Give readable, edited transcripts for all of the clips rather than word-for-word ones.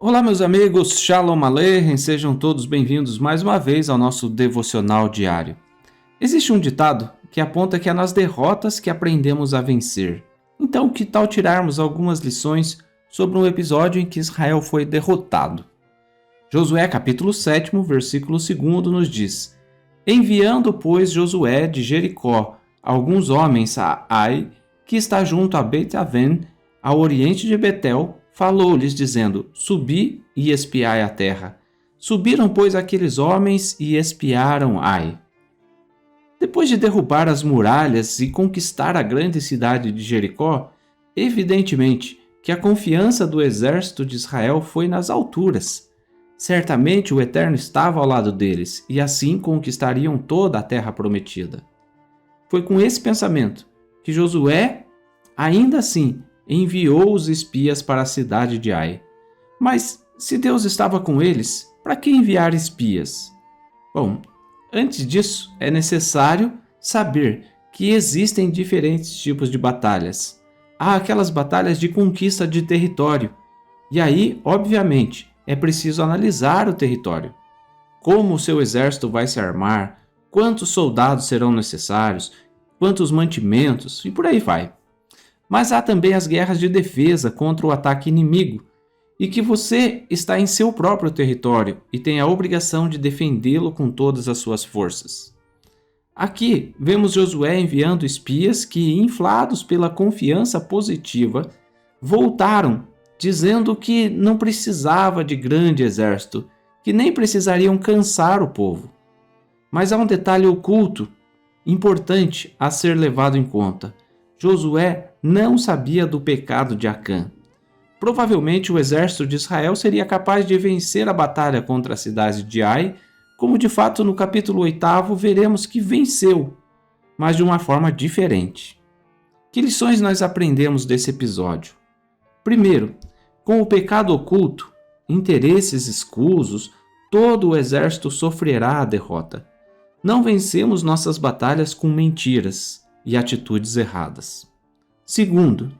Olá, meus amigos, Shalom Aleichem, sejam todos bem-vindos mais uma vez ao nosso devocional diário. Existe um ditado que aponta que é nas derrotas que aprendemos a vencer. Então, que tal tirarmos algumas lições sobre um episódio em que Israel foi derrotado? Josué capítulo 7, versículo 2 nos diz: Enviando, pois, Josué de Jericó alguns homens a Ai, que está junto a Bet-aven, ao oriente de Betel, falou-lhes, dizendo: Subi e espiai a terra. Subiram, pois, aqueles homens e espiaram Ai. Depois de derrubar as muralhas e conquistar a grande cidade de Jericó, evidentemente que a confiança do exército de Israel foi nas alturas. Certamente o Eterno estava ao lado deles, e assim conquistariam toda a terra prometida. Foi com esse pensamento que Josué, ainda assim, enviou os espias para a cidade de Ai. Mas, se Deus estava com eles, para que enviar espias? Bom, antes disso, é necessário saber que existem diferentes tipos de batalhas. Há aquelas batalhas de conquista de território. E aí, obviamente, é preciso analisar o território. Como o seu exército vai se armar, quantos soldados serão necessários, quantos mantimentos e por aí vai. Mas há também as guerras de defesa contra o ataque inimigo, e que você está em seu próprio território e tem a obrigação de defendê-lo com todas as suas forças. Aqui vemos Josué enviando espias que, inflados pela confiança positiva, voltaram dizendo que não precisava de grande exército, que nem precisariam cansar o povo. Mas há um detalhe oculto, importante a ser levado em conta. Josué não sabia do pecado de Acã. Provavelmente o exército de Israel seria capaz de vencer a batalha contra a cidade de Ai, como de fato no capítulo 8 veremos que venceu, mas de uma forma diferente. Que lições nós aprendemos desse episódio? Primeiro, com o pecado oculto, interesses escusos, todo o exército sofrerá a derrota. Não vencemos nossas batalhas com mentiras e atitudes erradas. Segundo,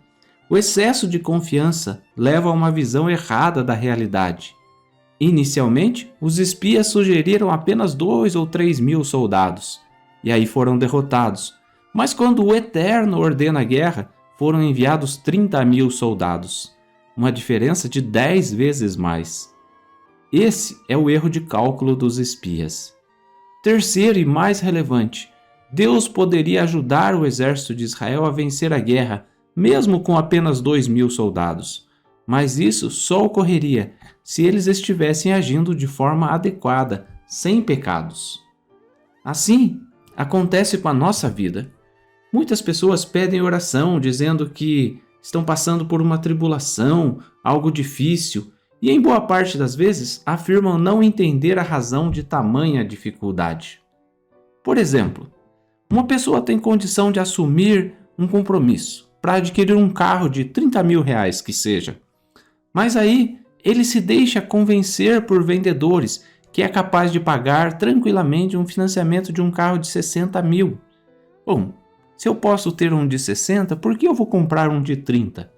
o excesso de confiança leva a uma visão errada da realidade. Inicialmente, os espias sugeriram apenas 2 ou 3 mil soldados, e aí foram derrotados. Mas quando o Eterno ordena a guerra, foram enviados 30 mil soldados, uma diferença de 10 vezes mais. Esse é o erro de cálculo dos espias. Terceiro e mais relevante, Deus poderia ajudar o exército de Israel a vencer a guerra, mesmo com apenas 2 mil soldados. Mas isso só ocorreria se eles estivessem agindo de forma adequada, sem pecados. Assim, acontece com a nossa vida. Muitas pessoas pedem oração dizendo que estão passando por uma tribulação, algo difícil, e em boa parte das vezes afirmam não entender a razão de tamanha dificuldade. Por exemplo, uma pessoa tem condição de assumir um compromisso para adquirir um carro de 30 mil reais que seja, mas aí ele se deixa convencer por vendedores que é capaz de pagar tranquilamente um financiamento de um carro de 60 mil. Bom, se eu posso ter um de 60, por que eu vou comprar um de 30?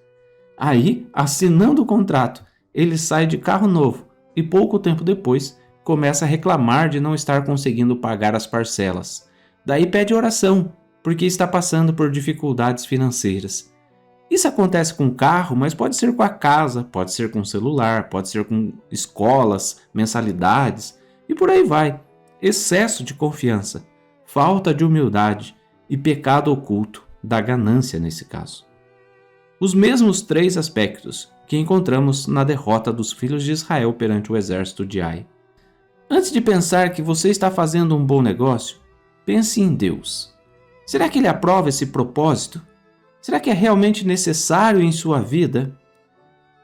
Aí, assinando o contrato, ele sai de carro novo e pouco tempo depois começa a reclamar de não estar conseguindo pagar as parcelas. Daí pede oração, porque está passando por dificuldades financeiras. Isso acontece com o carro, mas pode ser com a casa, pode ser com o celular, pode ser com escolas, mensalidades e por aí vai. Excesso de confiança, falta de humildade e pecado oculto da ganância nesse caso. Os mesmos 3 aspectos que encontramos na derrota dos filhos de Israel perante o exército de Ai. Antes de pensar que você está fazendo um bom negócio, pense em Deus. Será que Ele aprova esse propósito? Será que é realmente necessário em sua vida?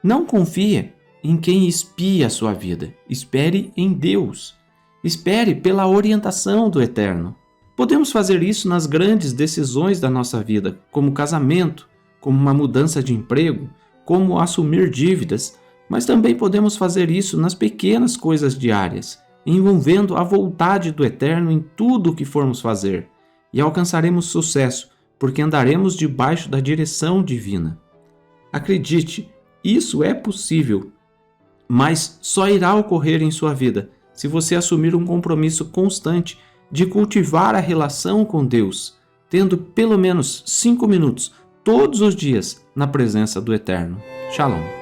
Não confie em quem espia a sua vida. Espere em Deus. Espere pela orientação do Eterno. Podemos fazer isso nas grandes decisões da nossa vida, como casamento, como uma mudança de emprego, como assumir dívidas, mas também podemos fazer isso nas pequenas coisas diárias, envolvendo a vontade do Eterno em tudo o que formos fazer, e alcançaremos sucesso, porque andaremos debaixo da direção divina. Acredite, isso é possível. mas só irá ocorrer em sua vida se você assumir um compromisso constante de cultivar a relação com Deus, tendo pelo menos 5 minutos todos os dias na presença do Eterno. Shalom.